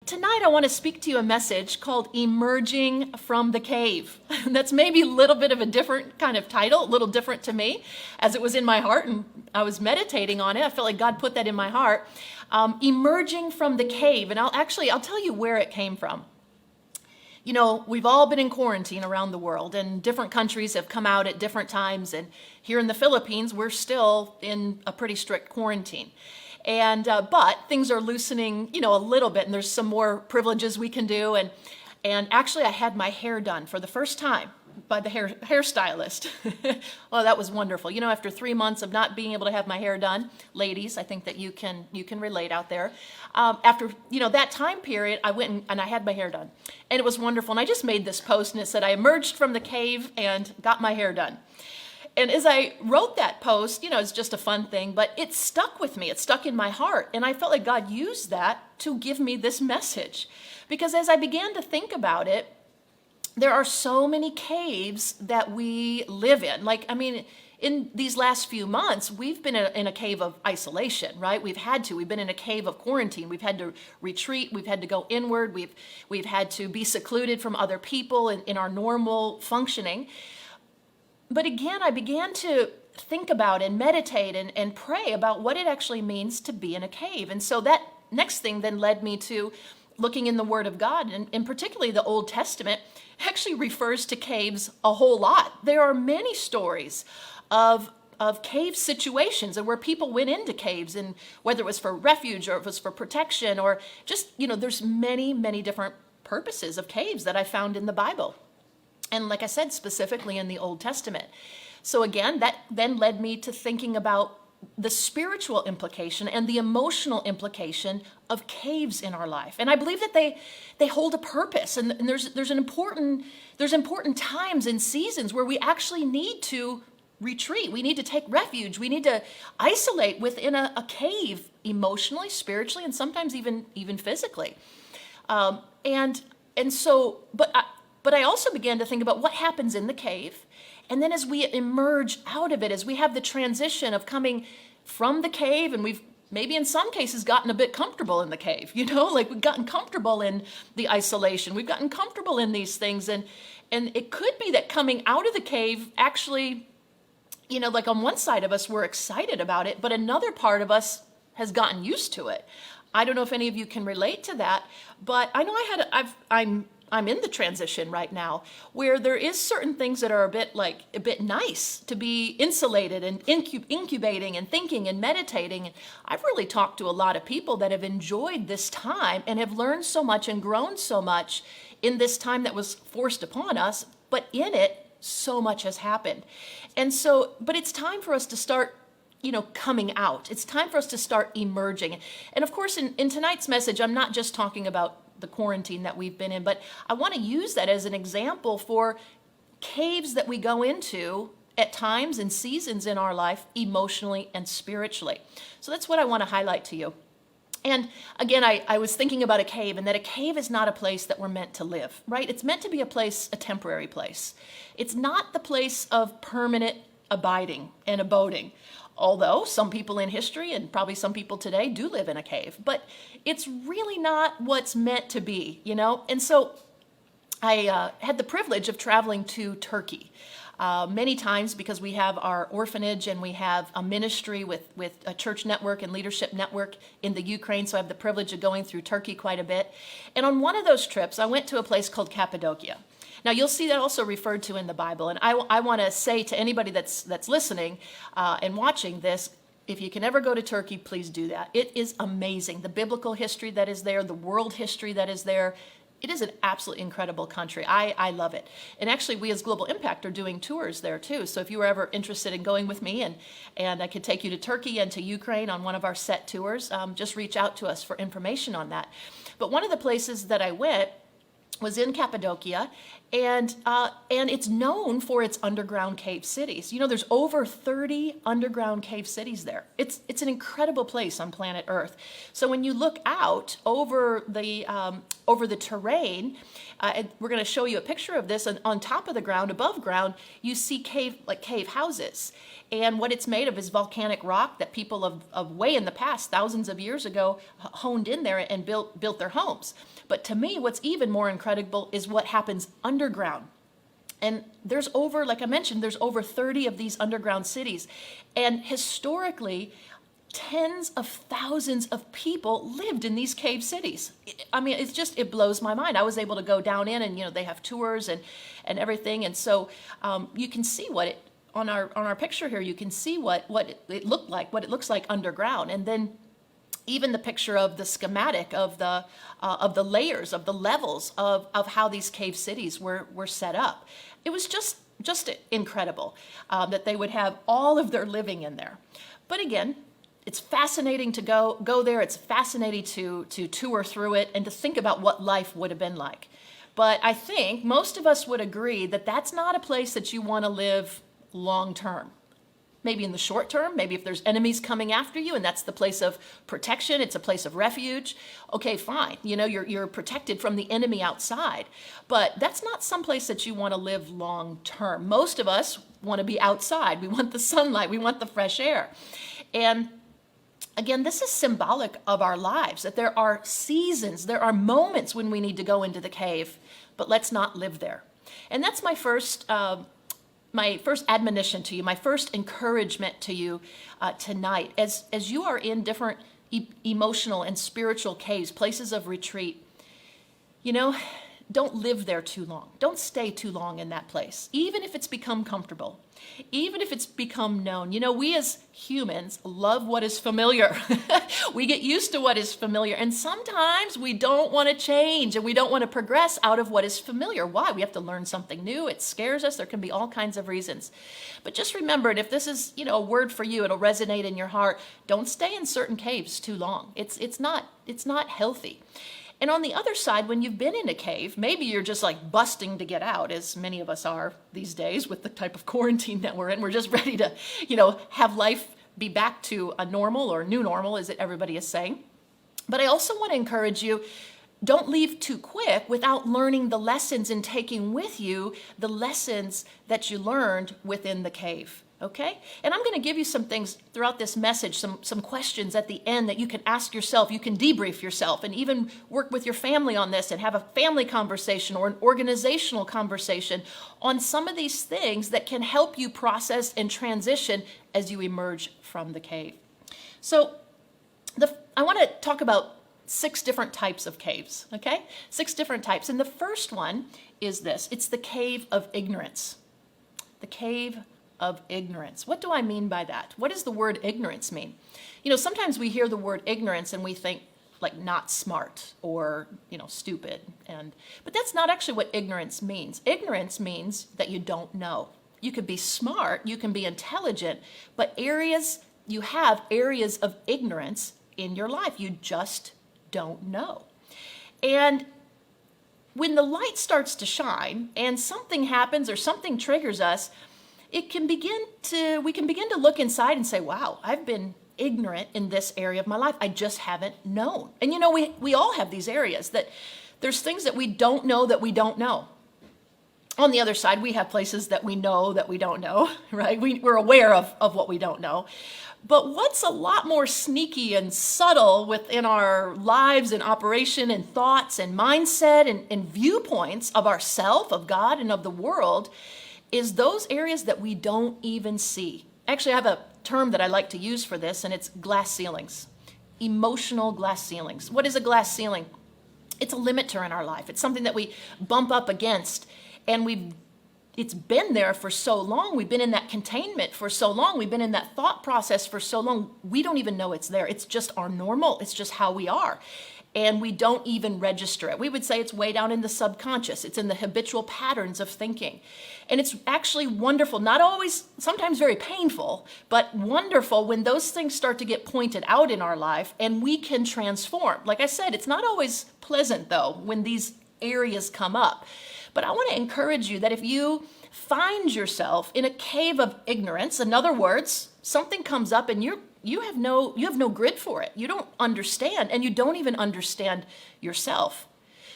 Tonight, I want to speak to you a message called Emerging from the Cave. That's maybe a little bit of a different kind of title, a little different to me, as it was in my heart and I was meditating on it. I felt like God put that in my heart. Emerging from the cave. And I'll tell you where it came from. You know, we've all been in quarantine around the world, and different countries have come out at different times. And here in the Philippines, we're still in a pretty strict quarantine. And but things are loosening, a little bit, and there's some more privileges we can do. And actually, I had my hair done for the first time by the hairstylist. Well, that was wonderful. You know, after 3 months of not being able to have my hair done, ladies, I think that you can relate out there. After that time period, I went and I had my hair done, and it was wonderful. And I just made this post, and it said, "I emerged from the cave and got my hair done." And as I wrote that post, it's just a fun thing, but it stuck with me. It stuck in my heart. And I felt like God used that to give me this message. Because as I began to think about it, there are so many caves that we live in. In these last few months, we've been in a cave of isolation, right? We've been in a cave of quarantine. We've had to retreat. We've had to go inward. We've had to be secluded from other people in our normal functioning. But again, I began to think about and meditate and pray about what it actually means to be in a cave. And so that next thing then led me to looking in the Word of God, and particularly the Old Testament actually refers to caves a whole lot. There are many stories of cave situations and where people went into caves, and whether it was for refuge or it was for protection or just, there's many, many different purposes of caves that I found in the Bible. And like I said, specifically in the Old Testament. So again, that then led me to thinking about the spiritual implication and the emotional implication of caves in our life. And I believe that they hold a purpose. And there's important times and seasons where we actually need to retreat. We need to take refuge. We need to isolate within a cave emotionally, spiritually, and sometimes even physically. But I also began to think about what happens in the cave. And then as we emerge out of it, as we have the transition of coming from the cave, and we've maybe in some cases gotten a bit comfortable in the cave, like we've gotten comfortable in the isolation. We've gotten comfortable in these things. And it could be that coming out of the cave actually, like on one side of us, we're excited about it, but another part of us has gotten used to it. I don't know if any of you can relate to that, but I know I'm in the transition right now where there is certain things that are a bit nice to be insulated and incubating and thinking and meditating. And I've really talked to a lot of people that have enjoyed this time and have learned so much and grown so much in this time that was forced upon us, but in it, so much has happened. And so, but it's time for us to start coming out. It's time for us to start emerging. And of course, in tonight's message, I'm not just talking about the quarantine that we've been in, but I want to use that as an example for caves that we go into at times and seasons in our life, emotionally and spiritually. So that's what I want to highlight to you. And again, I was thinking about a cave, and that a cave is not a place that we're meant to live, right? It's meant to be a temporary place. It's not the place of permanent abiding and aboding. Although some people in history and probably some people today do live in a cave, but it's really not what's meant to be, And so I had the privilege of traveling to Turkey many times because we have our orphanage and we have a ministry with a church network and leadership network in the Ukraine. So I have the privilege of going through Turkey quite a bit. And on one of those trips, I went to a place called Cappadocia. Now, you'll see that also referred to in the Bible. And I want to say to anybody that's listening and watching this, if you can ever go to Turkey, please do that. It is amazing. The biblical history that is there, the world history that is there. It is an absolutely incredible country. I love it. And actually, we as Global Impact are doing tours there too. So if you were ever interested in going with me and I could take you to Turkey and to Ukraine on one of our set tours, just reach out to us for information on that. But one of the places that I went was in Cappadocia, and it's known for its underground cave cities. There's over 30 underground cave cities there. It's an incredible place on planet Earth. So when you look out over the over the terrain. And we're going to show you a picture of this. And on top of the ground, above ground, you see cave houses. And what it's made of is volcanic rock that people of way in the past, thousands of years ago, honed in there and built their homes. But to me, what's even more incredible is what happens underground. And there's over, like I mentioned, there's over 30 of these underground cities. And historically, tens of thousands of people lived in these cave cities. I mean, it blows my mind. I was able to go down in and, they have tours and everything. And so you can see on our picture here, you can see what it looked like, what it looks like underground. And then even the picture of the schematic of the layers, of the levels of how these cave cities were set up. It was just incredible that they would have all of their living in there. But again, it's fascinating to go there. It's fascinating to tour through it and to think about what life would have been like. But I think most of us would agree that that's not a place that you want to live long term. Maybe in the short term, maybe if there's enemies coming after you and that's the place of protection, it's a place of refuge. Okay, fine. You're protected from the enemy outside. But that's not some place that you want to live long term. Most of us want to be outside. We want the sunlight. We want the fresh air. And again, this is symbolic of our lives, that there are seasons, there are moments when we need to go into the cave, but let's not live there. And that's my first admonition to you, my first encouragement to you tonight. As you are in different emotional and spiritual caves, places of retreat, don't live there too long. Don't stay too long in that place, even if it's become comfortable, even if it's become known. We as humans love what is familiar. We get used to what is familiar, and sometimes we don't want to change and we don't want to progress out of what is familiar. Why? We have to learn something new. It scares us. There can be all kinds of reasons. But just remember it, if this is, a word for you, it'll resonate in your heart. Don't stay in certain caves too long. It's not healthy. And on the other side, when you've been in a cave, maybe you're just like busting to get out, as many of us are these days with the type of quarantine that we're in. We're just ready to, have life be back to a normal or new normal, as everybody is saying. But I also want to encourage you, don't leave too quick without learning the lessons and taking with you the lessons that you learned within the cave. Okay? And I'm going to give you some things throughout this message, some questions at the end that you can ask yourself. You can debrief yourself and even work with your family on this and have a family conversation or an organizational conversation on some of these things that can help you process and transition as you emerge from the cave. So I want to talk about 6 different types of caves, okay? 6 different types. And the first one is this. It's the cave of ignorance. The cave of ignorance. What do I mean by that? What does the word ignorance mean? Sometimes we hear the word ignorance and we think like not smart or, stupid. But that's not actually what ignorance means. Ignorance means that you don't know. You could be smart, you can be intelligent, but you have areas of ignorance in your life. You just don't know. And when the light starts to shine and something happens or something triggers us, we can begin to look inside and say, wow, I've been ignorant in this area of my life. I just haven't known. And we all have these areas that there's things that we don't know that we don't know. On the other side, we have places that we know that we don't know, right? We're aware of what we don't know. But what's a lot more sneaky and subtle within our lives and operation and thoughts and mindset and viewpoints of ourself, of God, and of the world is those areas that we don't even see. Actually, I have a term that I like to use for this, and it's glass ceilings. Emotional glass ceilings. What is a glass ceiling? It's a limiter in our life. It's something that we bump up against, and it's been there for so long. We've been in that containment for so long. We've been in that thought process for so long. We don't even know it's there. It's just our normal. It's just how we are. And we don't even register it. We would say it's way down in the subconscious. It's in the habitual patterns of thinking. And it's actually wonderful, not always, sometimes very painful, but wonderful when those things start to get pointed out in our life and we can transform. Like I said, it's not always pleasant though when these areas come up. But I want to encourage you that if you find yourself in a cave of ignorance, in other words, something comes up and you have no grid for it. You don't understand, and you don't even understand yourself.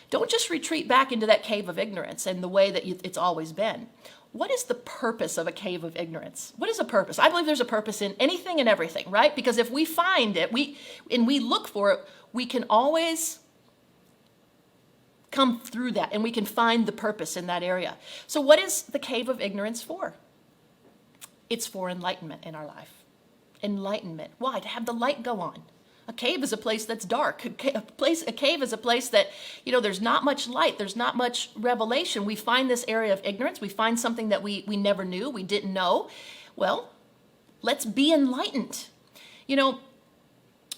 Don't just retreat back into that cave of ignorance and the way that it's always been. What is the purpose of a cave of ignorance? What is a purpose? I believe there's a purpose in anything and everything, right? Because if we find it, we look for it, we can always come through that and we can find the purpose in that area. So what is the cave of ignorance for? It's for enlightenment in our life. Enlightenment. Why? To have the light go on. A cave is a place that's dark. A cave is a place that, there's not much light. There's not much revelation. We find this area of ignorance. We find something that we never knew, we didn't know. Well, let's be enlightened.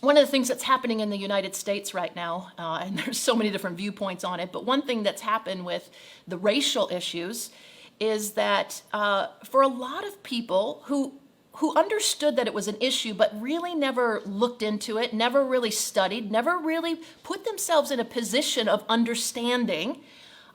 One of the things that's happening in the United States right now, and there's so many different viewpoints on it, but one thing that's happened with the racial issues is that for a lot of people who understood that it was an issue, but really never looked into it, never really studied, never really put themselves in a position of understanding,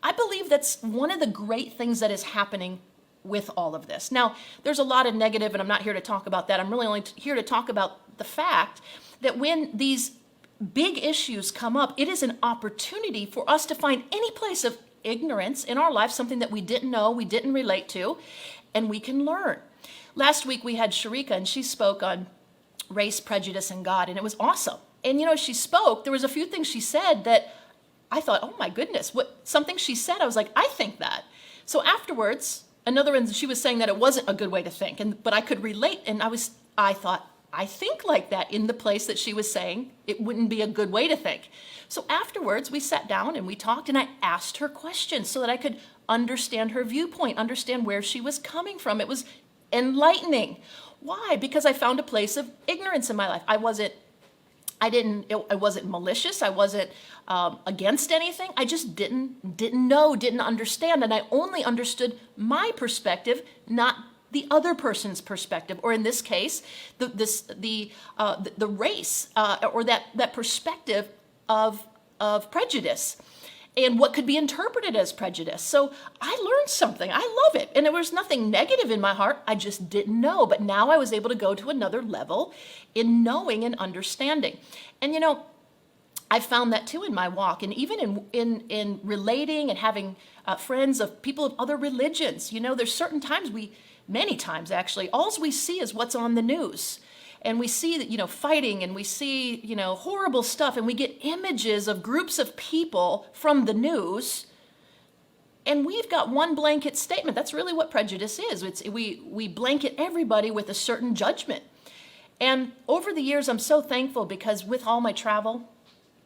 I believe that's one of the great things that is happening with all of this. Now, there's a lot of negative, and I'm not here to talk about that. I'm really only here to talk about the fact that when these big issues come up, it is an opportunity for us to find any place of ignorance in our life, something that we didn't know, we didn't relate to, and we can learn. Last week we had Sharika, and she spoke on race, prejudice, and God, and it was awesome. And as she spoke, there was a few things she said that I thought, oh my goodness, something she said, I was like, I think that. So afterwards, she was saying that it wasn't a good way to think, but I could relate, and I thought, I think like that in the place that she was saying it wouldn't be a good way to think. So afterwards, we sat down and we talked, and I asked her questions so that I could understand her viewpoint, understand where she was coming from. It was enlightening. Why? Because I found a place of ignorance in my life. I wasn't malicious. I wasn't against anything. I just didn't know, didn't understand, and I only understood my perspective, not the other person's perspective, or in this case, the race or that perspective of prejudice, and what could be interpreted as prejudice. So I learned something. I love it, and there was nothing negative in my heart. I just didn't know, but now I was able to go to another level in knowing and understanding. And I found that too in my walk, and even in relating and having friends of people of other religions. There's certain times many times actually, all we see is what's on the news. And we see that, fighting, and we see, horrible stuff, and we get images of groups of people from the news, and we've got one blanket statement. That's really what prejudice is. We blanket everybody with a certain judgment. And over the years, I'm so thankful, because with all my travel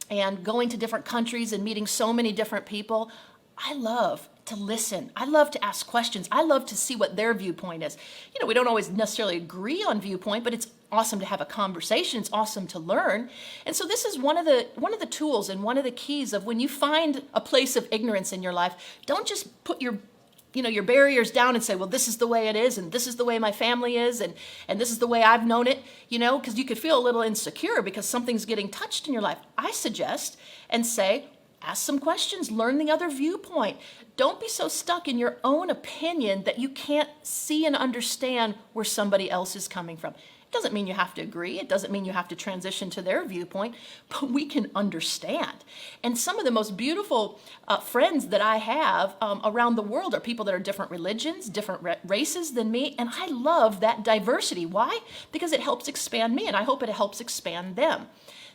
and going to different countries and meeting so many different people, I love to listen. I love to ask questions. I love to see what their viewpoint is. We don't always necessarily agree on viewpoint, but it's awesome to have a conversation. It's awesome to learn. And so this is one of the tools and one of the keys of when you find a place of ignorance in your life. Don't just put your barriers down and say, well, this is the way it is, and this is the way my family is, and this is the way I've known it, because you could feel a little insecure because something's getting touched in your life. I suggest and say, ask some questions, learn the other viewpoint. Don't be so stuck in your own opinion that you can't see and understand where somebody else is coming from. It doesn't mean you have to agree. It doesn't mean you have to transition to their viewpoint, but we can understand. And some of the most beautiful friends that I have around the world are people that are different religions, different races than me, and I love that diversity. Why? Because it helps expand me, and I hope it helps expand them.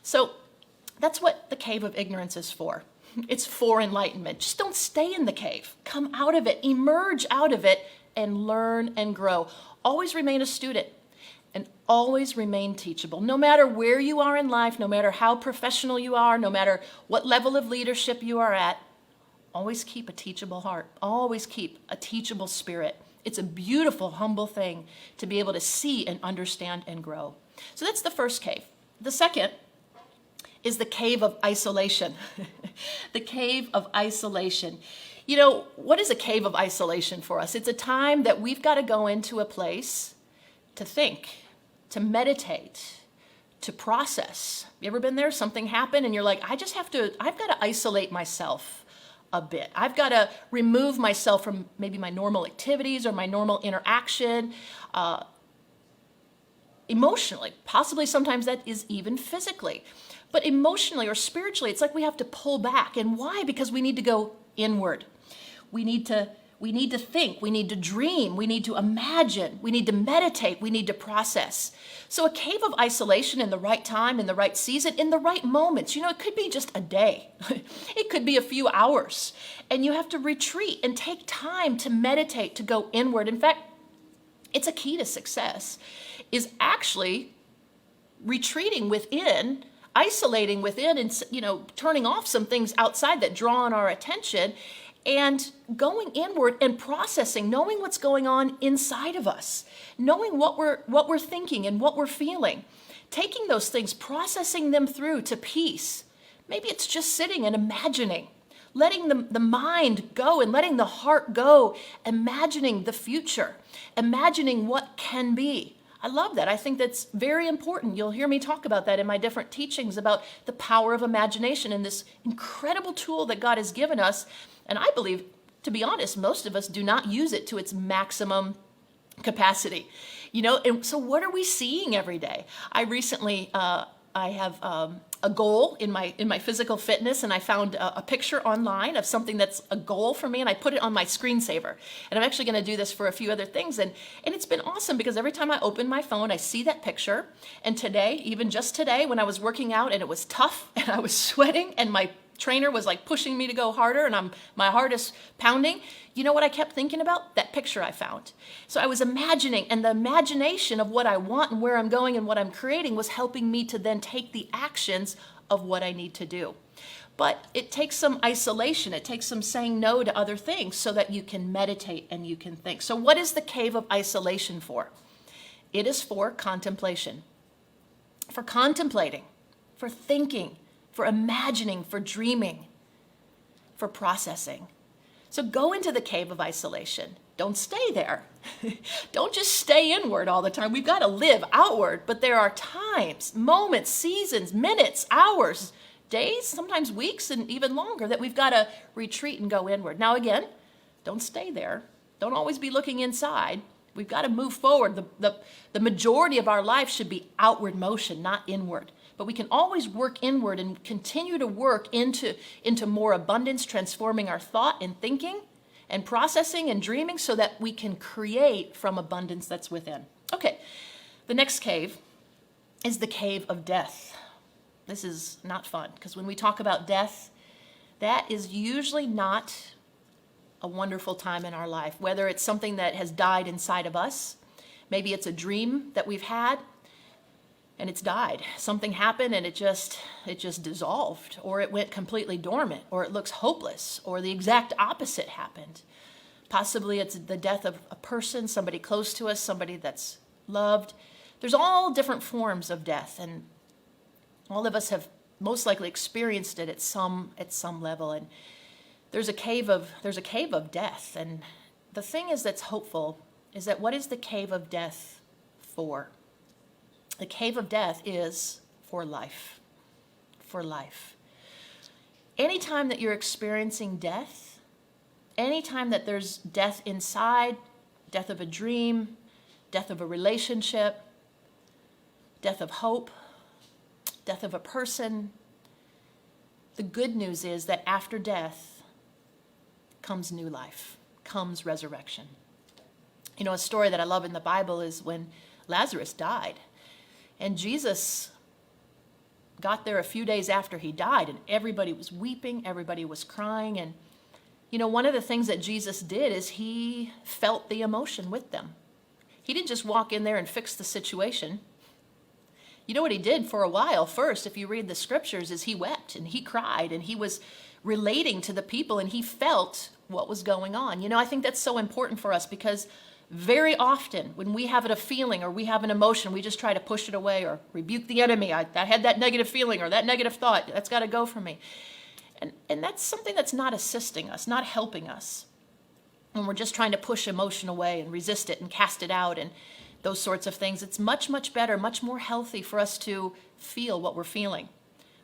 So that's what the cave of ignorance is for. It's for enlightenment. Just don't stay in the cave. Come out of it, emerge out of it, and learn and grow. Always remain a student, and always remain teachable. No matter where you are in life, no matter how professional you are, no matter what level of leadership you are at, always keep a teachable heart. Always keep a teachable spirit. It's a beautiful, humble thing to be able to see and understand and grow. So that's the first cave. The second is the cave of isolation. The cave of isolation. What is a cave of isolation for us? It's a time that we've got to go into a place to think, to meditate, to process. You ever been there? Something happened and you're like, I've got to isolate myself a bit. I've got to remove myself from maybe my normal activities or my normal interaction. emotionally. Possibly sometimes that is even physically. But emotionally or spiritually, it's like we have to pull back. And why? Because we need to go inward. We need to think, we need to dream, we need to imagine, we need to meditate, we need to process. So a cave of isolation in the right time, in the right season, in the right moments. It could be just a day. It could be a few hours. And you have to retreat and take time to meditate, to go inward. In fact, it's a key to success, is actually retreating within, isolating within, and turning off some things outside that draw on our attention, and going inward and processing, knowing what's going on inside of us, knowing what we're thinking and what we're feeling, taking those things, processing them through to peace. Maybe it's just sitting and imagining, letting the mind go and letting the heart go, imagining the future, imagining what can be. I love that. I think that's very important. You'll hear me talk about that in my different teachings about the power of imagination and this incredible tool that God has given us. And I believe, to be honest, most of us do not use it to its maximum capacity. And so what are we seeing every day? I recently, I have a goal in my physical fitness, and I found a picture online of something that's a goal for me, and I put it on my screensaver. And I'm actually going to do this for a few other things, and it's been awesome because every time I open my phone, I see that picture. And today, even just today, when I was working out and it was tough and I was sweating and my trainer was like pushing me to go harder and my heart is pounding, you know what I kept thinking about? That picture I found. So I was imagining, and the imagination of what I want and where I'm going and what I'm creating was helping me to then take the actions of what I need to do. But it takes some isolation. It takes some saying no to other things so that you can meditate and you can think. So what is the cave of isolation for? It is for contemplation, for contemplating, for thinking, for imagining, for dreaming, for processing. So go into the cave of isolation. Don't stay there. Don't just stay inward all the time. We've got to live outward, but there are times, moments, seasons, minutes, hours, days, sometimes weeks, and even longer that we've got to retreat and go inward. Now again, don't stay there. Don't always be looking inside. We've got to move forward. The majority of our life should be outward motion, not inward. But we can always work inward and continue to work into more abundance, transforming our thought and thinking and processing and dreaming so that we can create from abundance that's within. Okay, the next cave is the cave of death. This is not fun because when we talk about death, that is usually not a wonderful time in our life, whether it's something that has died inside of us, maybe it's a dream that we've had, and it's died. Something happened and it just dissolved, or it went completely dormant, or it looks hopeless, or the exact opposite happened. Possibly it's the death of a person, somebody close to us, somebody that's loved. There's all different forms of death, and all of us have most likely experienced it at some level. And there's a cave of death. And the thing is that's hopeful is that what is the cave of death for? The cave of death is for life. For life. Anytime that you're experiencing death, anytime that there's death inside, death of a dream, death of a relationship, death of hope, death of a person, the good news is that after death comes new life, comes resurrection. A story that I love in the Bible is when Lazarus died. And Jesus got there a few days after he died, and everybody was weeping, everybody was crying. And, one of the things that Jesus did is he felt the emotion with them. He didn't just walk in there and fix the situation. You know what he did for a while first, if you read the scriptures, is he wept and he cried and he was relating to the people and he felt what was going on. I think that's so important for us because very often when we have a feeling or we have an emotion, we just try to push it away or rebuke the enemy. I had that negative feeling or that negative thought. That's got to go from me. And that's something that's not assisting us, not helping us. When we're just trying to push emotion away and resist it and cast it out and those sorts of things, it's much, much better, much more healthy for us to feel what we're feeling.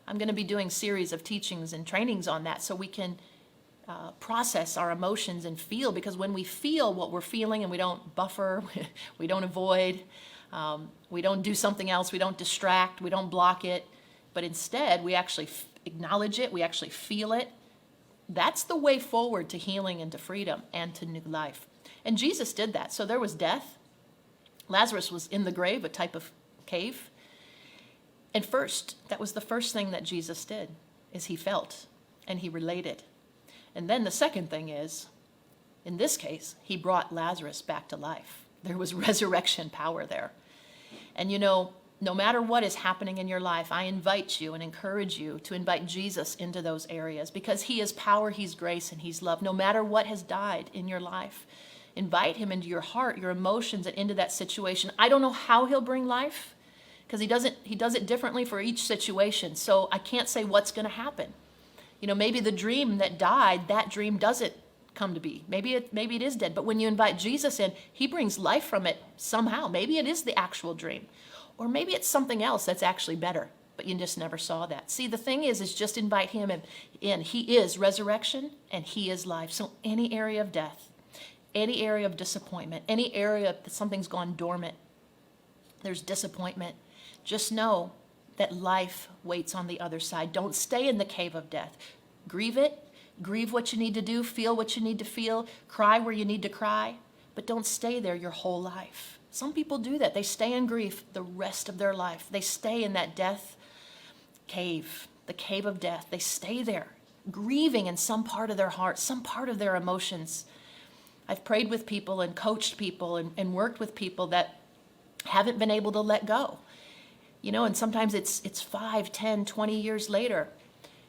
I'm going to be doing a series of teachings and trainings on that so we can process our emotions and feel, because when we feel what we're feeling and we don't buffer, we don't avoid, We don't do something else. We don't distract. We don't block it. But instead, we actually acknowledge it. We actually feel it. That's the way forward to healing and to freedom and to new life. And Jesus did that. So there was death. Lazarus was in the grave, a type of cave. And first, that was the first thing that Jesus did, is he felt and he related. And then the second thing is, in this case, he brought Lazarus back to life. There was resurrection power there. And no matter what is happening in your life, I invite you and encourage you to invite Jesus into those areas, because he is power, he's grace, and he's love. No matter what has died in your life, invite him into your heart, your emotions, and into that situation. I don't know how he'll bring life, because he does it differently for each situation. So I can't say what's going to happen. Maybe the dream that died, that dream doesn't come to be. Maybe it is dead. But when you invite Jesus in, he brings life from it somehow. Maybe it is the actual dream. Or maybe it's something else that's actually better, but you just never saw that. See, the thing is just invite him in. He is resurrection and he is life. So any area of death, any area of disappointment, any area that something's gone dormant, there's disappointment, just know that life waits on the other side. Don't stay in the cave of death. Grieve it. Grieve what you need to do. Feel what you need to feel. Cry where you need to cry. But don't stay there your whole life. Some people do that. They stay in grief the rest of their life. They stay in that death cave, the cave of death. They stay there, grieving in some part of their heart, some part of their emotions. I've prayed with people and coached people and worked with people that haven't been able to let go. And sometimes it's 5, 10, 20 years later.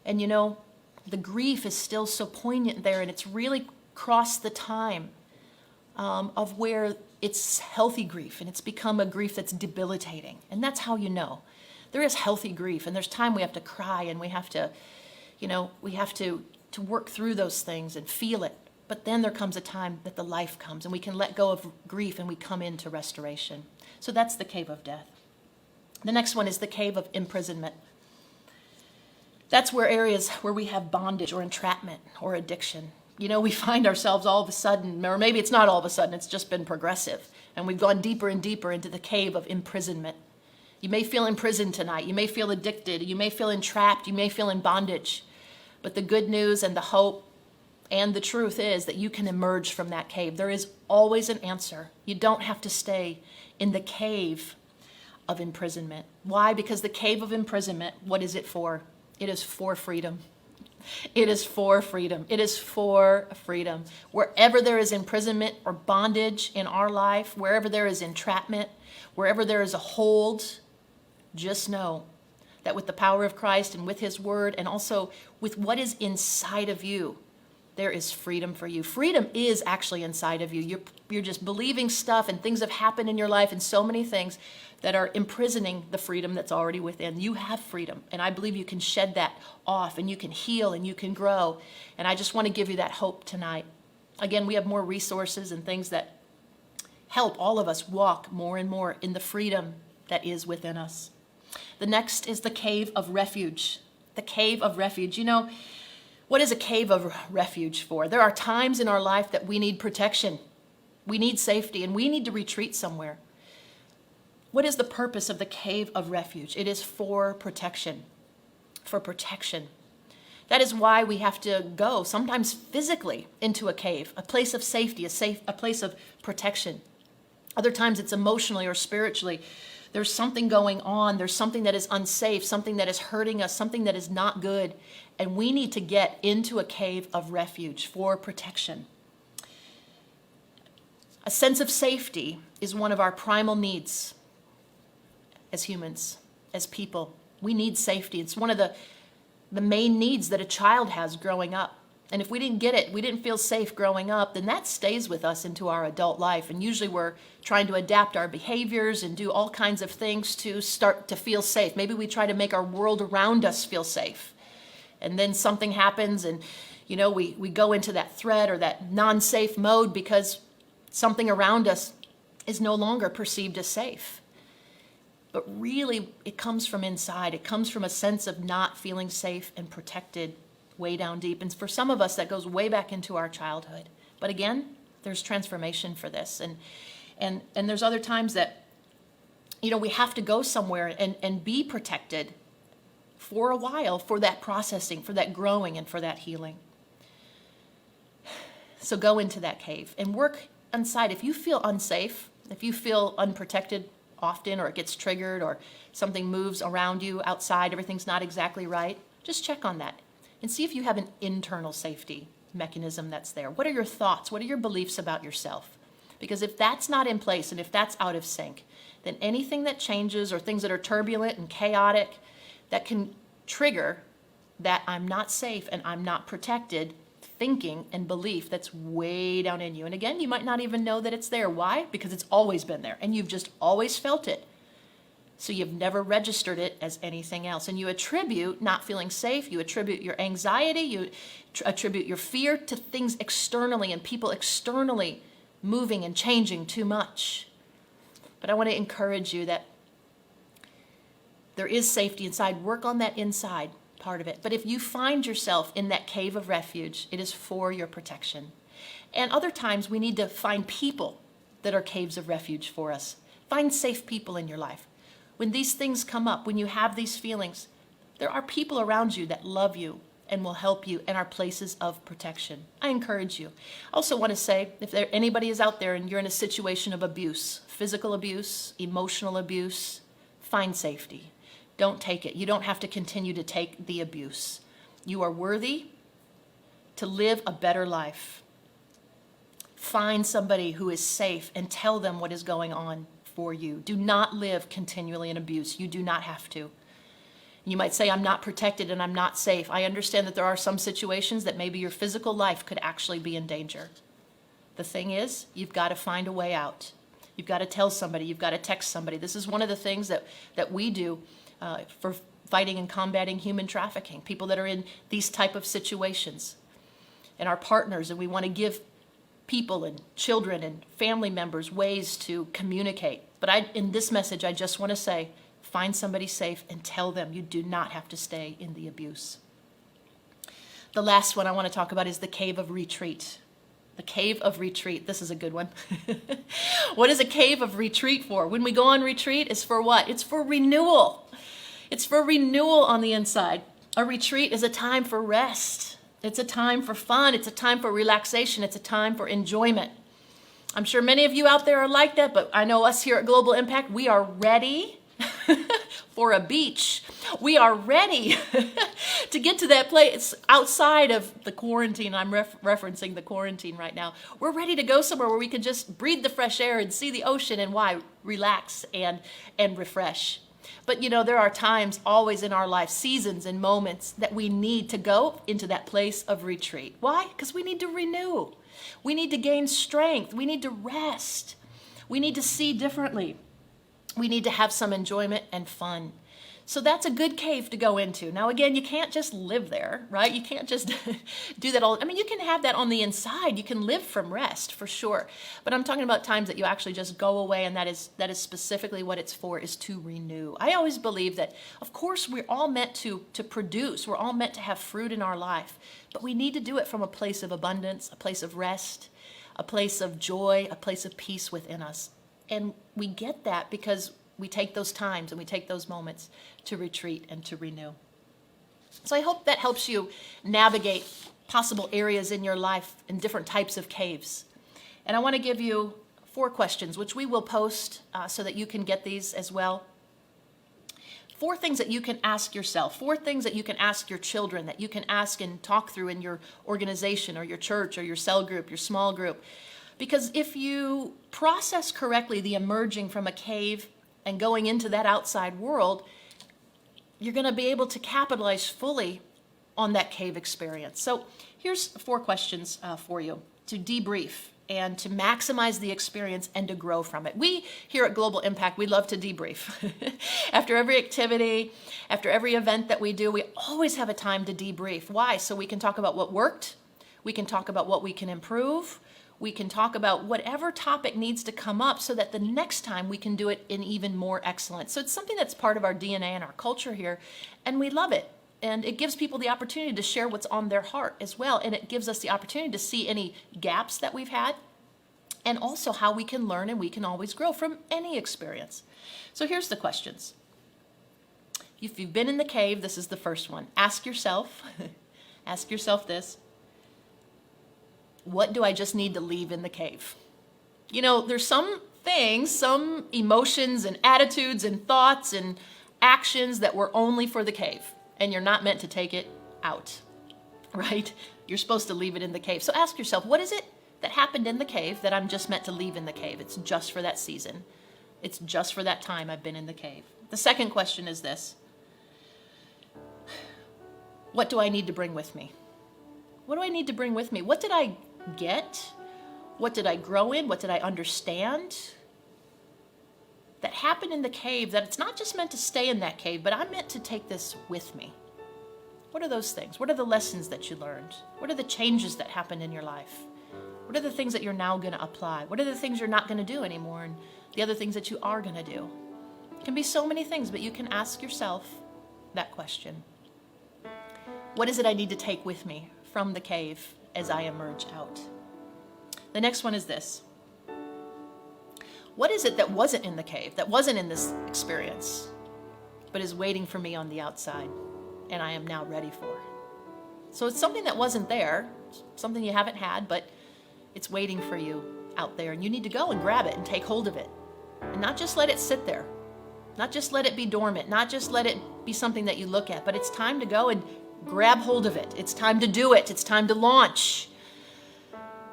And the grief is still so poignant there, and it's really crossed the time of where it's healthy grief, and it's become a grief that's debilitating. And that's how there is healthy grief, and there's time we have to cry, and we have to work through those things and feel it. But then there comes a time that the life comes, and we can let go of grief, and we come into restoration. So that's the cave of death. The next one is the cave of imprisonment. That's where areas where we have bondage or entrapment or addiction. We find ourselves all of a sudden, or maybe it's not all of a sudden, it's just been progressive. And we've gone deeper and deeper into the cave of imprisonment. You may feel imprisoned tonight. You may feel addicted. You may feel entrapped. You may feel in bondage. But the good news and the hope and the truth is that you can emerge from that cave. There is always an answer. You don't have to stay in the cave of imprisonment. Why? Because the cave of imprisonment, what is it for? It is for freedom. It is for freedom. It is for freedom. Wherever there is imprisonment or bondage in our life, wherever there is entrapment, wherever there is a hold, just know that with the power of Christ and with his word and also with what is inside of you, there is freedom for you. Freedom is actually inside of you. You're just believing stuff, and things have happened in your life, and so many things that are imprisoning the freedom that's already within. You have freedom, and I believe you can shed that off, and you can heal, and you can grow. And I just want to give you that hope tonight. Again, we have more resources and things that help all of us walk more and more in the freedom that is within us. The next is the cave of refuge. The cave of refuge. What is a cave of refuge for? There are times in our life that we need protection. We need safety, and we need to retreat somewhere. What is the purpose of the cave of refuge? It is for protection. For protection. That is why we have to go, sometimes physically, into a cave, a place of safety, a place of protection. Other times it's emotionally or spiritually. There's something going on. There's something that is unsafe, something that is hurting us, something that is not good. And we need to get into a cave of refuge for protection. A sense of safety is one of our primal needs as humans, as people. We need safety. It's one of the main needs that a child has growing up. And if we didn't get it, we didn't feel safe growing up, then that stays with us into our adult life. And usually we're trying to adapt our behaviors and do all kinds of things to start to feel safe. Maybe we try to make our world around us feel safe. And then something happens and, we go into that threat or that non-safe mode because something around us is no longer perceived as safe. But really, it comes from inside. It comes from a sense of not feeling safe and protected way down deep. And for some of us, that goes way back into our childhood. But again, there's transformation for this. And there's other times that we have to go somewhere and be protected for a while for that processing, for that growing, and for that healing. So go into that cave and work inside. If you feel unsafe, if you feel unprotected often, or it gets triggered, or something moves around you outside, everything's not exactly right, just check on that and see if you have an internal safety mechanism that's there. What are your thoughts? What are your beliefs about yourself? Because if that's not in place and if that's out of sync, then anything that changes or things that are turbulent and chaotic that can trigger that I'm not safe and I'm not protected thinking and belief that's way down in you. And again, you might not even know that it's there. Why? Because it's always been there and you've just always felt it. So you've never registered it as anything else. And you attribute not feeling safe, you attribute your anxiety, you attribute your fear to things externally and people externally moving and changing too much. But I want to encourage you that there is safety inside. Work on that inside part of it. But if you find yourself in that cave of refuge, it is for your protection. And other times we need to find people that are caves of refuge for us. Find safe people in your life. When these things come up, when you have these feelings, there are people around you that love you and will help you and are places of protection. I encourage you. I also want to say, if anybody is out there and you're in a situation of abuse, physical abuse, emotional abuse, find safety. Don't take it. You don't have to continue to take the abuse. You are worthy to live a better life. Find somebody who is safe and tell them what is going on for you. Do not live continually in abuse. You do not have to. You might say, I'm not protected and I'm not safe. I understand that there are some situations that maybe your physical life could actually be in danger. The thing is, you've got to find a way out. You've got to tell somebody. You've got to text somebody. This is one of the things that we do for fighting and combating human trafficking, people that are in these type of situations and our partners, and we want to give people and children and family members ways to communicate. But in this message, I just want to say, find somebody safe and tell them you do not have to stay in the abuse. The last one I want to talk about is the cave of retreat. The cave of retreat. This is a good one. What is a cave of retreat for? When we go on retreat, it's for what? It's for renewal. It's for renewal on the inside. A retreat is a time for rest. It's a time for fun. It's a time for relaxation. It's a time for enjoyment. I'm sure many of you out there are like that, but I know us here at Global Impact, we are ready for a beach. We are ready to get to that place outside of the quarantine. I'm referencing the quarantine right now. We're ready to go somewhere where we can just breathe the fresh air and see the ocean and relax and refresh. But there are times always in our life, seasons and moments that we need to go into that place of retreat. Why? Because we need to renew. We need to gain strength. We need to rest. We need to see differently. We need to have some enjoyment and fun. So that's a good cave to go into. Now, again, you can't just live there, right? You can't just do that all. I mean, you can have that on the inside. You can live from rest, for sure. But I'm talking about times that you actually just go away, and that is specifically what it's for, is to renew. I always believe that, of course, we're all meant to produce. We're all meant to have fruit in our life. But we need to do it from a place of abundance, a place of rest, a place of joy, a place of peace within us. And we get that because we take those times and we take those moments to retreat and to renew. So I hope that helps you navigate possible areas in your life in different types of caves. And I want to give you 4 questions, which we will post so that you can get these as well. 4 things that you can ask yourself, 4 things that you can ask your children, that you can ask and talk through in your organization or your church or your cell group, your small group. Because if you process correctly the emerging from a cave and going into that outside world, you're going to be able to capitalize fully on that cave experience. So here's 4 questions for you to debrief and to maximize the experience and to grow from it. We here at Global Impact, we love to debrief. After every activity, after every event that we do, we always have a time to debrief. Why? So we can talk about what worked. We can talk about what we can improve. We can talk about whatever topic needs to come up so that the next time we can do it in even more excellence. So it's something that's part of our DNA and our culture here, and we love it. And it gives people the opportunity to share what's on their heart as well, and it gives us the opportunity to see any gaps that we've had and also how we can learn and we can always grow from any experience. So here's the questions. If you've been in the cave, this is the first one. Ask yourself this: what do I just need to leave in the cave? You know, there's some things, some emotions and attitudes and thoughts and actions that were only for the cave, and you're not meant to take it out, right? You're supposed to leave it in the cave. So ask yourself, what is it that happened in the cave that I'm just meant to leave in the cave? It's just for that season. It's just for that time I've been in the cave. The second question is this: what do I need to bring with me? What do I need to bring with me? What did I get? What did I grow in? What did I understand that happened in the cave, that it's not just meant to stay in that cave, but I'm meant to take this with me? What are those things? What are the lessons that you learned? What are the changes that happened in your life? What are the things that you're now going to apply? What are the things you're not going to do anymore, and the other things that you are going to do? It can be so many things, but you can ask yourself that question. What is it I need to take with me from the cave as I emerge out? The next one is this: what is it that wasn't in the cave, that wasn't in this experience, but is waiting for me on the outside, and I am now ready for? So it's something that wasn't there, something you haven't had, but it's waiting for you out there, and you need to go and grab it and take hold of it, and not just let it sit there, not just let it be dormant, not just let it be something that you look at, but it's time to go and grab hold of it. It's time to do it. It's time to launch.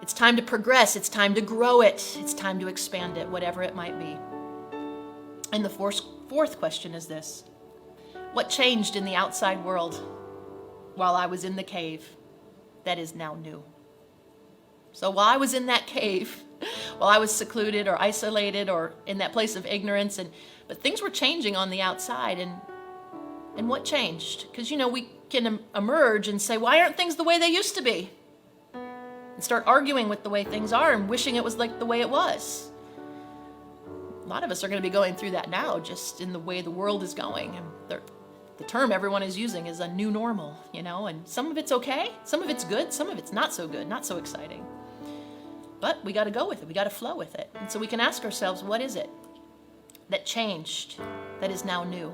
It's time to progress. It's time to grow it. It's time to expand it, whatever it might be. And the fourth question is this: what changed in the outside world while I was in the cave that is now new? So while I was in that cave, while I was secluded or isolated or in that place of ignorance, but things were changing on the outside, and what changed? Because, we can emerge and say, why aren't things the way they used to be? And start arguing with the way things are and wishing it was like the way it was. A lot of us are going to be going through that now, just in the way the world is going. And the term everyone is using is a new normal, and some of it's okay, some of it's good, some of it's not so good, not so exciting. But we got to go with it. We got to flow with it. And so we can ask ourselves, what is it that changed, that is now new,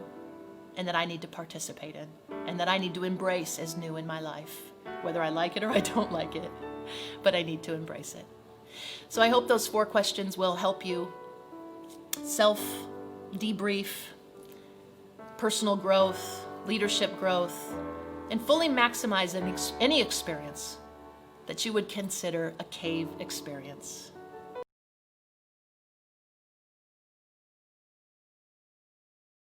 and that I need to participate in, and that I need to embrace as new in my life, whether I like it or I don't like it, but I need to embrace it. So I hope those 4 questions will help you self-debrief, personal growth, leadership growth, and fully maximize any experience that you would consider a cave experience.